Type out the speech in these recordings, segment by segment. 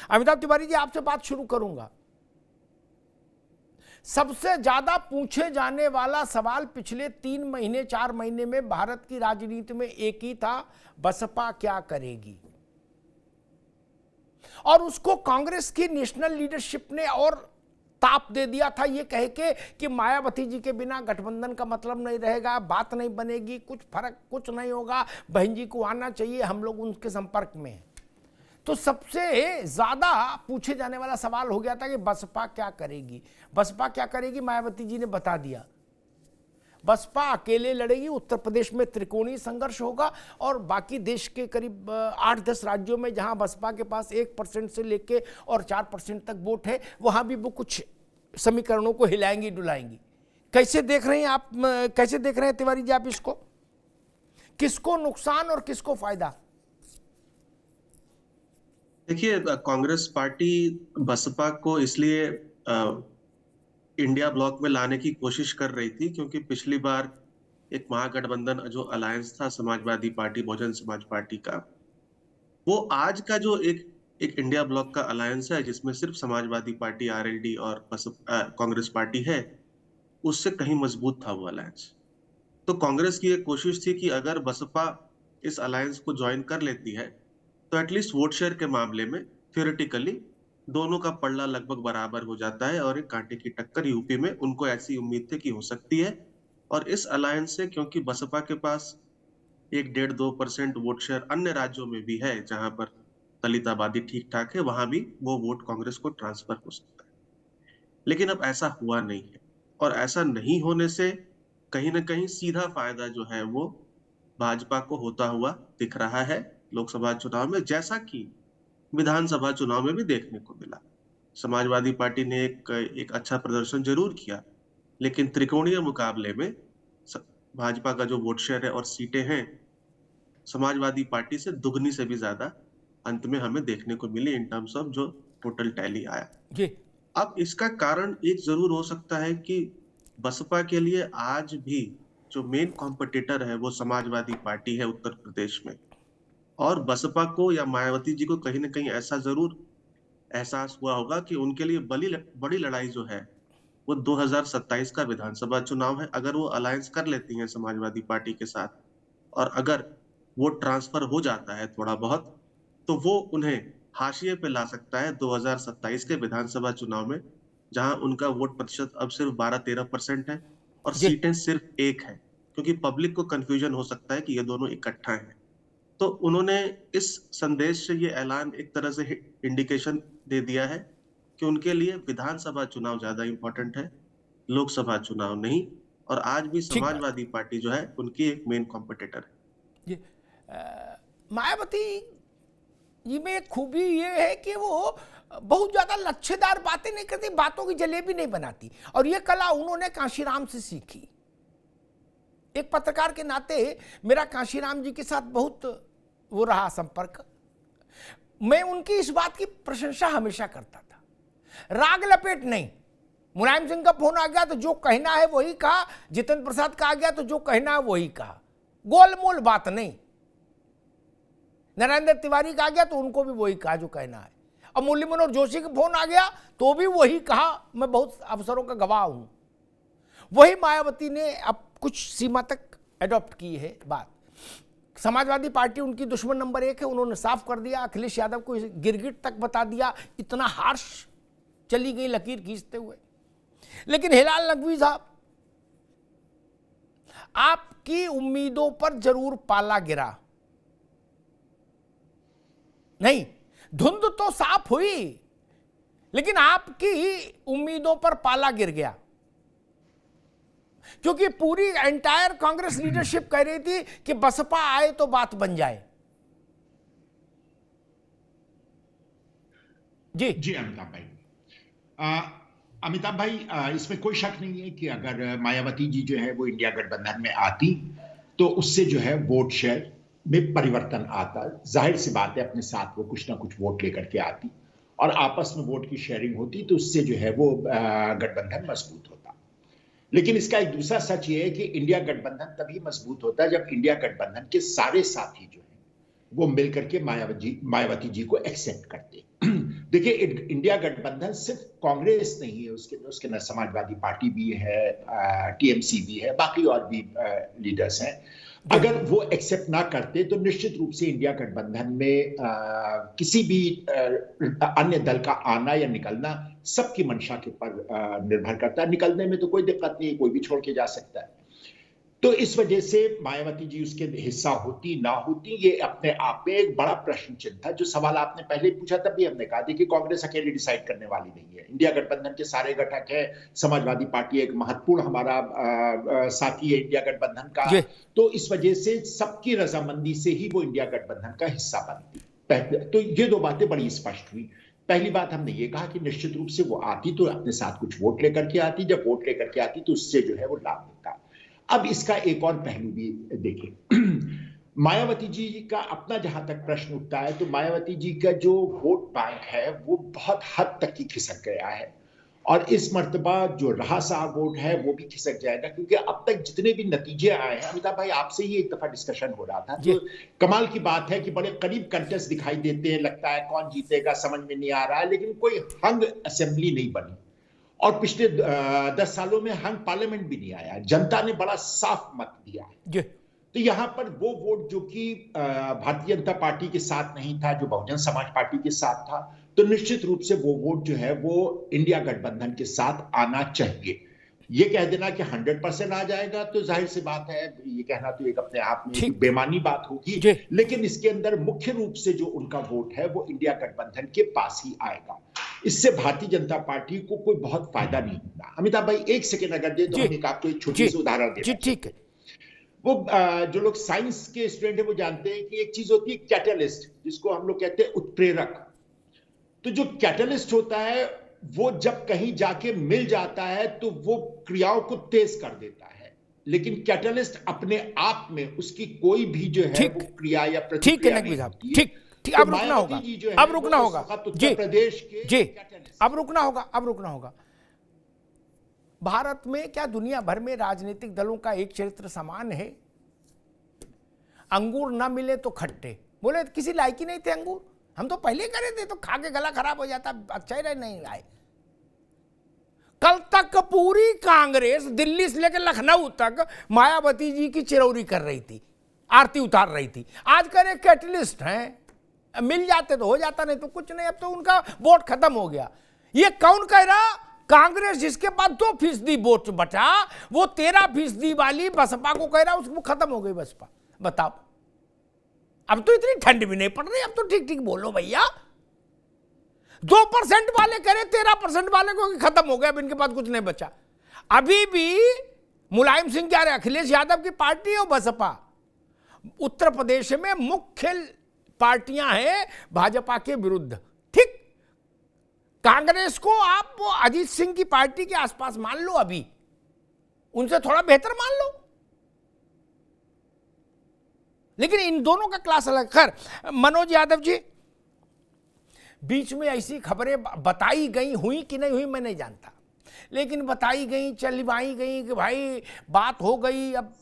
अमिताभ तिवारी जी, आपसे बात शुरू करूंगा। सबसे ज्यादा पूछे जाने वाला सवाल पिछले 3 महीने 4 महीने में भारत की राजनीति में एक ही था, बसपा क्या करेगी। और उसको कांग्रेस की नेशनल लीडरशिप ने और ताप दे दिया था, ये कह के कि मायावती जी के बिना गठबंधन का मतलब नहीं रहेगा, बात नहीं बनेगी, कुछ नहीं होगा, बहन जी को आना चाहिए, हम लोग उनके संपर्क में हैं। तो सबसे ज्यादा पूछे जाने वाला सवाल हो गया था कि बसपा क्या करेगी। बसपा क्या करेगी, मायावती जी ने बता दिया। बसपा अकेले लड़ेगी, उत्तर प्रदेश में त्रिकोणीय संघर्ष होगा और बाकी देश के करीब 8-10 राज्यों में जहां बसपा के पास 1% से लेके और 4% तक वोट है, वहां भी वो कुछ समीकरणों को हिलाएंगी डुलाएंगी। कैसे देख रहे हैं आप, कैसे देख रहे हैं तिवारी जी आप इसको? किसको नुकसान और किसको फायदा? देखिए, कांग्रेस पार्टी बसपा को इसलिए इंडिया ब्लॉक में लाने की कोशिश कर रही थी क्योंकि पिछली बार एक महागठबंधन जो अलायंस था समाजवादी पार्टी बहुजन समाज पार्टी का, वो आज का जो एक इंडिया ब्लॉक का अलायंस है जिसमें सिर्फ समाजवादी पार्टी, आरएलडी और कांग्रेस पार्टी है, उससे कहीं मजबूत था वो अलायंस। तो कांग्रेस की एक कोशिश थी कि अगर बसपा इस अलायंस को ज्वाइन कर लेती है तो एटलीस्ट वोट शेयर के मामले में थियोरेटिकली दोनों का पलड़ा लगभग बराबर हो जाता है और एक कांटे की टक्कर यूपी में उनको ऐसी उम्मीद थी कि हो सकती है। और इस अलायंस से, क्योंकि बसपा के पास 1-1.5-2% वोट शेयर अन्य राज्यों में भी है जहां पर दलित आबादी ठीक ठाक है, वहां भी वो वोट कांग्रेस को ट्रांसफर हो सकता है। लेकिन अब ऐसा हुआ नहीं है और ऐसा नहीं होने से कहीं ना कहीं सीधा फायदा जो है वो भाजपा को होता हुआ दिख रहा है लोकसभा चुनाव में, जैसा कि विधानसभा चुनाव में भी देखने को मिला। समाजवादी पार्टी ने एक अच्छा प्रदर्शन जरूर किया, लेकिन त्रिकोणीय मुकाबले में भाजपा का जो वोट शेयर है और सीटें हैं समाजवादी पार्टी से दुगनी से भी ज्यादा अंत में हमें देखने को मिली इन टर्म्स ऑफ जो टोटल टैली आया। जी। अब इसका कारण एक जरूर हो सकता है कि बसपा के लिए आज भी जो मेन कॉम्पिटिटर है वो समाजवादी पार्टी है उत्तर प्रदेश में, और बसपा को या मायावती जी को कहीं ना कहीं ऐसा जरूर एहसास हुआ होगा कि उनके लिए बड़ी लड़ाई जो है वो 2027 का विधानसभा चुनाव है। अगर वो अलायंस कर लेती हैं समाजवादी पार्टी के साथ और अगर वो ट्रांसफर हो जाता है थोड़ा बहुत, तो वो उन्हें हाशिए पे ला सकता है 2027 के विधानसभा चुनाव में, जहां उनका वोट प्रतिशत अब सिर्फ 12-13% है और जी। सीटें सिर्फ एक है, क्योंकि पब्लिक को कंफ्यूजन हो सकता है कि ये दोनों इकट्ठा हैं। तो उन्होंने इस संदेश से ये ऐलान एक तरह से इंडिकेशन दे दिया है कि उनके लिए विधानसभा चुनाव ज्यादा इंपॉर्टेंट है, लोकसभा चुनाव नहीं। और आज भी ठीक बात। समाजवादी पार्टी जो है उनकी एक मेन कॉम्पिटिटर है। जी। मायावती जी में एक खूबी ये है कि वो बहुत ज्यादा लच्छेदार बातें नहीं करती, बातों की जलेबी नहीं बनाती, और ये कला उन्होंने कांशीराम से सीखी। एक पत्रकार के नाते मेरा कांशीराम जी के साथ बहुत वो रहा संपर्क। मैं उनकी इस बात की प्रशंसा हमेशा करता था, राग लपेट नहीं। मुलायम सिंह का फोन आ गया तो जो कहना है वही कहा, जितेंद्र प्रसाद का आ गया तो जो कहना है वही कहा, गोलमोल बात नहीं। नरेंद्र तिवारी का आ गया तो उनको भी वही कहा जो कहना है, और मुरली मनोहर जोशी का फोन आ गया तो भी वही कहा। मैं बहुत अवसरों का गवाह हूं। वही मायावती ने अब कुछ सीमा तक एडॉप्ट की है बात। समाजवादी पार्टी उनकी दुश्मन नंबर 1 है, उन्होंने साफ कर दिया। अखिलेश यादव को गिरगिट तक बता दिया, इतना हार्श चली गई लकीर खींचते हुए। लेकिन हिलाल नकवी साहब, आपकी उम्मीदों पर जरूर पाला गिरा। नहीं, धुंध तो साफ हुई, लेकिन आपकी उम्मीदों पर पाला गिर गया, क्योंकि पूरी एंटायर कांग्रेस लीडरशिप कह रही थी कि बसपा आए तो बात बन जाए। जी जी अमिताभ भाई, अमिताभ भाई, इसमें कोई शक नहीं है कि अगर मायावती जी जो है वो इंडिया गठबंधन में आती तो उससे जो है वोट शेयर में परिवर्तन आता। जाहिर सी बात है, अपने साथ वो कुछ ना कुछ वोट लेकर के आती और आपस में वोट की शेयरिंग होती, तो उससे जो है वो गठबंधन मजबूत होता। लेकिन इसका एक दूसरा सच ये है कि इंडिया गठबंधन तभी मजबूत होता है जब इंडिया गठबंधन के सारे साथी जो है वो मिलकर के मायावती जी को एक्सेप्ट करते। देखिए, इंडिया गठबंधन सिर्फ कांग्रेस नहीं है, उसके अंदर समाजवादी पार्टी भी है, टीएमसी भी है, बाकी और भी लीडर्स हैं। अगर वो एक्सेप्ट ना करते तो निश्चित रूप से इंडिया गठबंधन में किसी भी अन्य दल का आना या निकलना सबकी मंशा के ऊपर निर्भर करता है। निकलने में तो कोई दिक्कत नहीं, कोई भी छोड़ के जा सकता है। तो इस वजह से मायावती जी उसके हिस्सा होती ना होती, ये अपने आप में एक बड़ा प्रश्न चिन्ह था। जो सवाल आपने पहले पूछा तब भी हमने कहा था कि कांग्रेस अकेले डिसाइड करने वाली नहीं है, इंडिया गठबंधन के सारे घटक है। समाजवादी पार्टी एक महत्वपूर्ण हमारा साथी है इंडिया गठबंधन का, तो इस वजह से सबकी रजामंदी से ही वो इंडिया गठबंधन का हिस्सा बनती। तो ये दो बातें बड़ी स्पष्ट हुई। पहली बात हमने ये कहा कि निश्चित रूप से वो आती तो अपने साथ कुछ वोट लेकर के आती, जब वोट लेकर के आती तो उससे जो है वो लाभ मिलता। अब इसका एक और पहलू भी देखें। मायावती जी का अपना जहां तक प्रश्न उठता है, तो मायावती जी का जो वोट बैंक है वो बहुत हद तक ही खिसक गया है, और इस मर्तबा जो रहा साहब वोट है वो भी खिसक जाएगा, क्योंकि अब तक जितने भी नतीजे आए हैं, अमिताभ भाई आपसे ही एक दफा डिस्कशन हो रहा था, तो कमाल की बात है कि बड़े करीब कंटेस्ट दिखाई देते हैं, लगता है कौन जीतेगा समझ में नहीं आ रहा है, लेकिन कोई हंग असेंबली नहीं बनी, और पिछले 10 सालों में हंग पार्लियामेंट भी नहीं आया। जनता ने बड़ा साफ मत दिया है। तो यहां पर वो वोट जो कि भारतीय जनता पार्टी के साथ नहीं था, जो बहुजन समाज पार्टी के साथ था, तो निश्चित रूप से वो वोट जो है वो इंडिया गठबंधन के साथ आना चाहिए। ये कह देना कि 100% आ जाएगा तो जाहिर सी बात है, ये कहना तो एक अपने आप में एक बेमानी बात होगी, लेकिन इसके अंदर मुख्य रूप से जो उनका वोट है वो इंडिया गठबंधन के पास ही आएगा। इससे भारतीय जनता पार्टी को कोई बहुत फायदा नहीं होगा। अमिताभ भाई एक सेकेंड अगर दे तो हम आपको एक छोटी सी उदाहरण देते हैं। ठीक है। वो जो लोग साइंस के स्टूडेंट है वो जानते हैं कि एक चीज होती है कैटलिस्ट, जिसको हम लोग कहते हैं उत्प्रेरक। तो जो कैटलिस्ट होता है वो जब कहीं जाके मिल जाता है तो वो क्रियाओं को तेज कर देता है, लेकिन कैटलिस्ट अपने आप में उसकी कोई भी जो है वो क्रिया या प्रतिक्रिया नहीं होती है। ठीक, अब रुकना होगा, अब रुकना होगा उत्तर प्रदेश के जी, अब रुकना होगा। भारत में क्या दुनिया भर में राजनीतिक दलों का एक चरित्र समान है? अंगूर ना मिले तो खट्टे, बोले किसी लायक ही नहीं थे अंगूर, हम तो पहले करे थे, तो खा के गला खराब हो जाता, अच्छा ही नहीं आए। कल तक पूरी कांग्रेस दिल्ली से लेकर लखनऊ तक मायावती जी की चिरौरी कर रही थी, आरती उतार रही थी। आज करे कैटलिस्ट हैं, मिल जाते तो हो जाता, नहीं तो कुछ नहीं, अब तो उनका वोट खत्म हो गया। ये कौन कह रहा? कांग्रेस जिसके पास 2% वोट बचा, वो 13% वाली बसपा को कह रहा उसको खत्म हो गई बसपा। बताओ, अब तो इतनी ठंड भी नहीं पड़ रही, अब तो ठीक ठीक बोलो भैया। 2% वाले करे 13% वाले को खत्म हो गया, अब इनके पास कुछ नहीं बचा। अभी भी मुलायम सिंह क्या रहे, अखिलेश यादव की पार्टी है बसपा। उत्तर प्रदेश में मुख्य पार्टियां हैं भाजपा के विरुद्ध। ठीक, कांग्रेस को आप अजीत सिंह की पार्टी के आसपास मान लो, अभी उनसे थोड़ा बेहतर मान लो, लेकिन इन दोनों का क्लास अलग। खैर, मनोज यादव जी, बीच में ऐसी खबरें बताई गई, हुई कि नहीं हुई मैं नहीं जानता, लेकिन बताई गई, चलवाई गई कि भाई बात हो गई। अब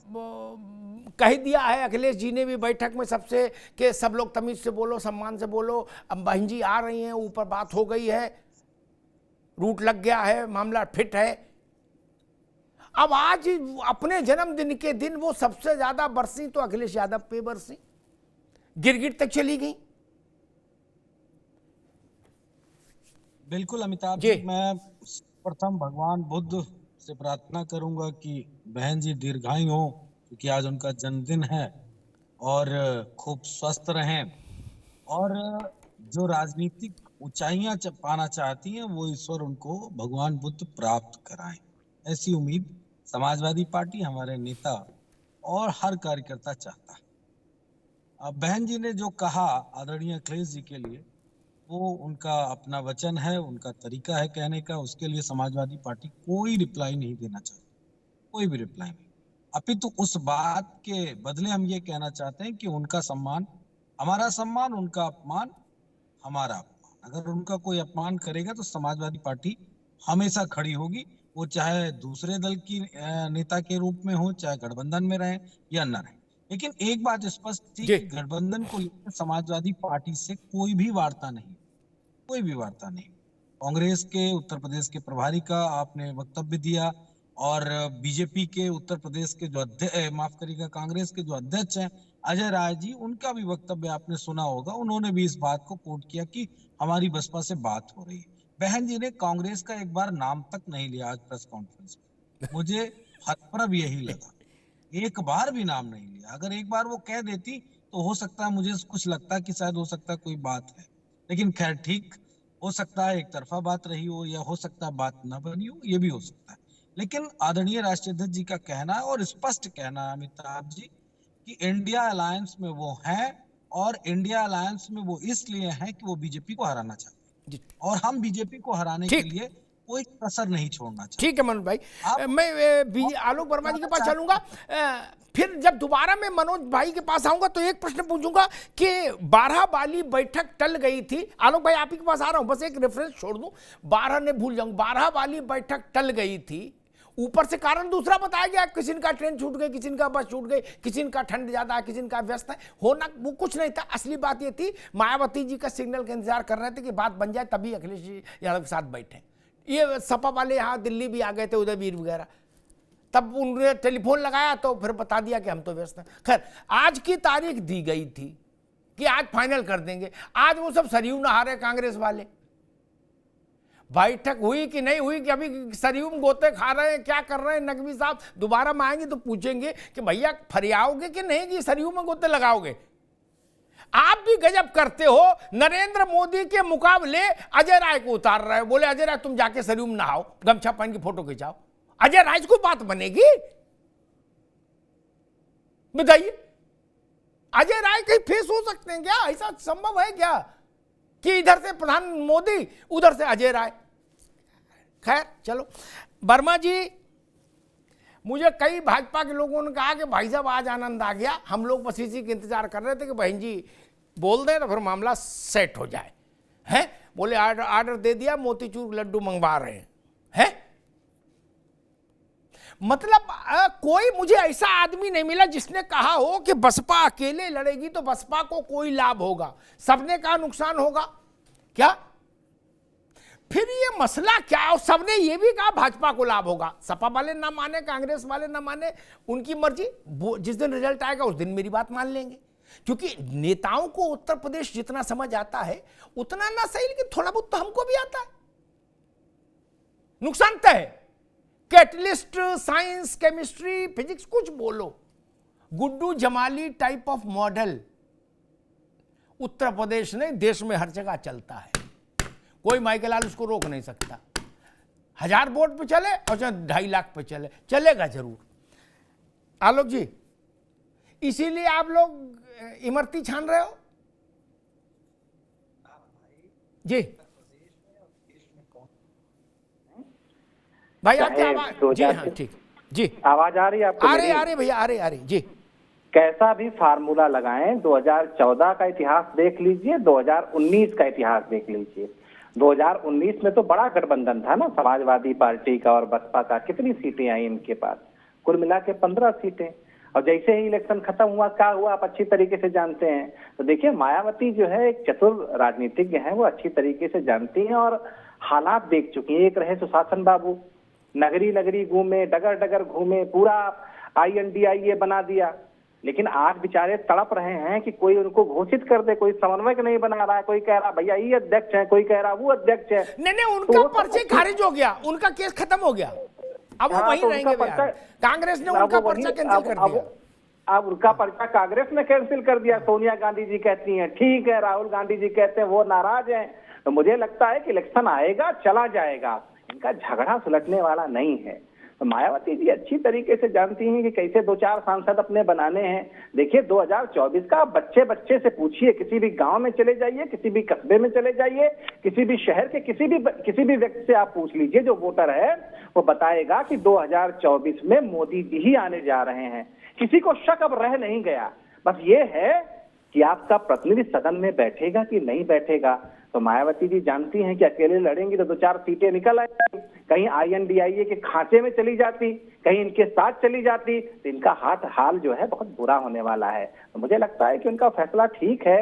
कह दिया है अखिलेश जी ने भी बैठक में सबसे कि सब लोग तमीज से बोलो, सम्मान से बोलो, अब बहन जी आ रही हैं, ऊपर बात हो गई है, रूट लग गया है, मामला फिट है। अब आज अपने जन्मदिन के दिन वो सबसे ज्यादा बरसी तो अखिलेश यादव पे बरसी, गिरगिट तक चली गई। बिल्कुल अमिताभ जी, मैं प्रथम भगवान बुद्ध से प्रार्थना करूंगा कि बहन जी दीर्घायु हो, क्योंकि आज उनका जन्मदिन है, और खूब स्वस्थ रहें, और जो राजनीतिक ऊंचाइयां पाना चाहती हैं वो ईश्वर उनको भगवान बुद्ध प्राप्त कराएं, ऐसी उम्मीद समाजवादी पार्टी, हमारे नेता और हर कार्यकर्ता चाहता है। अब बहन जी ने जो कहा आदरणीय अखिलेश जी के लिए, वो उनका अपना वचन है, उनका तरीका है कहने का, उसके लिए समाजवादी पार्टी कोई रिप्लाई नहीं देना चाहती, कोई भी रिप्लाई नहीं। अपितु उस बात के बदले हम ये कहना चाहते हैं कि उनका सम्मान हमारा सम्मान, उनका अपमान हमारा अपमान। अगर उनका कोई अपमान करेगा तो समाजवादी पार्टी हमेशा खड़ी होगी, वो चाहे दूसरे दल की नेता के रूप में हो, चाहे गठबंधन में रहे या न रहे। लेकिन एक बात स्पष्ट थी कि गठबंधन को लेकर समाजवादी पार्टी से कोई भी वार्ता नहीं, कोई भी वार्ता नहीं। कांग्रेस के उत्तर प्रदेश के प्रभारी का आपने वक्तव्य दिया और बीजेपी के उत्तर प्रदेश के जो माफ करिएगा, कांग्रेस के जो अध्यक्ष हैं अजय राय जी, उनका भी वक्तव्य आपने सुना होगा। उन्होंने भी इस बात को कोट किया कि हमारी बसपा से बात हो रही है। बहन जी ने कांग्रेस का एक बार नाम तक नहीं लिया आज प्रेस कॉन्फ्रेंस में। मुझे हतप्रभ यही लगा, एक बार भी नाम नहीं लिया। अगर एक बार वो कह देती तो हो सकता है, मुझे कुछ लगता है कि शायद हो सकता है कोई बात है, लेकिन खैर ठीक, हो सकता है एक तरफा बात रही हो या हो सकता है बात ना बनी हो, ये भी हो सकता है। लेकिन आदरणीय राष्ट्रीय अध्यक्ष जी का कहना है और स्पष्ट कहना है अमिताभ जी कि इंडिया अलायंस में वो हैं और इंडिया अलायंस में वो इसलिए हैं कि वो बीजेपी को हराना चाहते हैं और हम बीजेपी को हराने के लिए कोई कसर नहीं छोड़ना चाहते। ठीक है मनोज भाई, मैं आलोक वर्मा जी के पास चलूंगा। फिर जब दोबारा मैं मनोज भाई के पास आऊंगा तो एक प्रश्न पूछूंगा कि 12 वाली बैठक टल गई थी। आलोक भाई आप ही के पास आ रहा हूं, बस एक रेफरेंस छोड़ दूं, 12 ने भूल जाऊं, 12 वाली बैठक टल गई थी। ऊपर से कारण दूसरा बताया गया, किसी का ट्रेन छूट गई, किसी का बस छूट गई, किसी का ठंड ज्यादा है, किसी का व्यस्त है, होना वो कुछ नहीं था। असली बात ये थी, मायावती जी का सिग्नल का इंतजार कर रहे थे कि बात बन जाए तभी अखिलेश यादव के साथ बैठे। ये सपा वाले यहाँ दिल्ली भी आ गए थे, उदयवीर वगैरह, तब उन्होंने टेलीफोन लगाया तो फिर बता दिया कि हम तो व्यस्त हैं। खैर आज की तारीख दी गई थी कि आज फाइनल कर देंगे। आज वो सब सरयू नहा रहे कांग्रेस वाले। बैठक हुई कि नहीं हुई कि अभी सरयू में गोते खा रहे हैं, क्या कर रहे हैं। नकवी साहब दोबारा में आएंगे तो पूछेंगे कि भैया फरियाओगे कि नहीं कि सरयू में गोते लगाओगे। आप भी गजब करते हो, नरेंद्र मोदी के मुकाबले अजय राय को उतार रहे हो। बोले अजय राय तुम जाके सरयू में नहाओ, गमछा पहन के फोटो खिंचाओ। अजय राय को बात बनेगी? बताइए, अजय राय कहीं फेस हो सकते हैं क्या? ऐसा संभव है क्या कि इधर से प्रधान मोदी उधर से अजय राय? खैर चलो, वर्मा जी, मुझे कई भाजपा के लोगों ने कहा कि भाई साहब आज आनंद आ गया, हम लोग बस इसी के इंतजार कर रहे थे कि बहन जी बोल दें तो फिर मामला सेट हो जाए। हैं बोले आर्डर दे दिया, मोतीचूर लड्डू मंगवा रहे हैं। मतलब कोई मुझे ऐसा आदमी नहीं मिला जिसने कहा हो कि बसपा अकेले लड़ेगी तो बसपा को कोई लाभ होगा, सबने का नुकसान होगा क्या? फिर ये मसला क्या? और सबने ये भी कहा भाजपा को लाभ होगा। सपा वाले ना माने, कांग्रेस वाले ना माने, उनकी मर्जी। जिस दिन रिजल्ट आएगा उस दिन मेरी बात मान लेंगे, क्योंकि नेताओं को उत्तर प्रदेश जितना समझ आता है उतना ना सही, लेकिन थोड़ा बहुत तो हमको भी आता है। नुकसान तय है। कैटलिस्ट, साइंस, केमिस्ट्री, फिजिक्स, कुछ बोलो, Guddu Jamali type of model Uttar Pradesh नहीं देश में हर जगह चलता है। कोई माइकल लाल उसको रोक नहीं सकता। 1000 वोट पे चले और 2.5 लाख पे चले, चलेगा जरूर। आलोक जी, इसीलिए आप लोग इमरती छान रहे हो जी? भाई आपकी आवाज जी, हाँ ठीक जी, आवाज आ रही है आपको? आ रही भैया, आ रही जी। कैसा भी फार्मूला लगाएं, 2014 का इतिहास देख लीजिए, 2019 का इतिहास देख लीजिए। 2019 में तो बड़ा गठबंधन था ना, समाजवादी पार्टी का और बसपा का। कितनी सीटें आई इनके पास? कुल मिला के 15 सीटें। और जैसे ही इलेक्शन खत्म हुआ, क्या हुआ आप अच्छी तरीके से जानते हैं। तो देखिए, मायावती जो है एक चतुर राजनीतिज्ञ है, वो अच्छी तरीके से जानती हैं और हालात देख चुकी हैं। एक रहे सुशासन बाबू, नगरी नगरी घूमे, डगर डगर घूमे, पूरा INDIA बना दिया, लेकिन आज बेचारे तड़प रहे हैं कि कोई उनको घोषित कर दे। कोई समन्वयक नहीं बना रहा है, कोई कह रहा भैया ये अध्यक्ष है, कोई कह रहा वो अध्यक्ष है। नहीं, उनका पर्चे खारिज हो गया, उनका केस खत्म हो गया, अब वो वहीं रहेंगे। कांग्रेस ने उनका पर्चा कैंसिल कर दिया। अब उनका पर्चा कांग्रेस ने कैंसिल कर दिया। सोनिया गांधी जी कहती हैं ठीक है, राहुल गांधी जी कहते हैं वो नाराज हैं। तो मुझे लगता है कि इलेक्शन आएगा चला जाएगा, इनका झगड़ा सुलझने वाला नहीं है। तो मायावती जी अच्छी तरीके से जानती हैं कि कैसे 2-4 सांसद अपने बनाने हैं। देखिए 2024 का बच्चे बच्चे से पूछिए, किसी भी गांव में चले जाइए, किसी भी कस्बे में चले जाइए, किसी भी शहर के किसी भी व्यक्ति से आप पूछ लीजिए जो वोटर है, वो बताएगा कि 2024 में मोदी जी ही आने जा रहे हैं। किसी को शक अब रह नहीं गया। बस ये है कि आपका प्रतिनिधि सदन में बैठेगा कि नहीं बैठेगा। तो मायावती जी जानती हैं कि अकेले लड़ेंगी तो 2-4 सीटें निकल आएंगी। कहीं INDIA के खांचे में चली जाती, कहीं इनके साथ चली जाती, तो इनका हाल जो है बहुत बुरा होने वाला है। तो मुझे लगता है कि उनका फैसला ठीक है।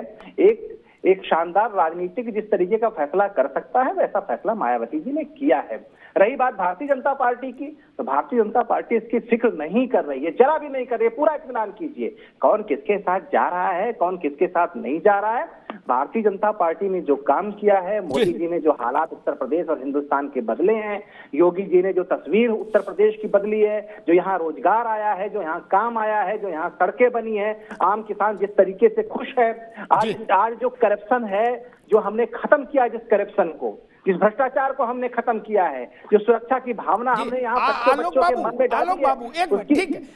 एक शानदार राजनीतिक जिस तरीके का फैसला कर सकता है वैसा फैसला मायावती जी ने किया है। रही बात भारतीय जनता पार्टी की, तो भारतीय जनता पार्टी इसकी फिक्र नहीं कर रही है, जरा भी नहीं कर रही है। पूरा इत्मीनान कीजिए, कौन किसके साथ जा रहा है, कौन किसके साथ नहीं जा रहा है। भारतीय जनता पार्टी ने जो काम किया है, मोदी जी ने जो हालात उत्तर प्रदेश और हिंदुस्तान के बदले हैं, योगी जी ने जो तस्वीर उत्तर प्रदेश की बदली है, जो यहाँ रोजगार आया है, जो यहाँ काम आया है, जो यहाँ सड़कें बनी है, आम किसान जिस तरीके से खुश है। आज जो करप्शन है, जो हमने खत्म किया, जिस करप्शन को, जिस भ्रष्टाचार को हमने खत्म किया है, जो सुरक्षा की भावना हमने यहाँ बच्चों के मन में डाली है, आलोक बाबू, एक मिनट, ठीक है,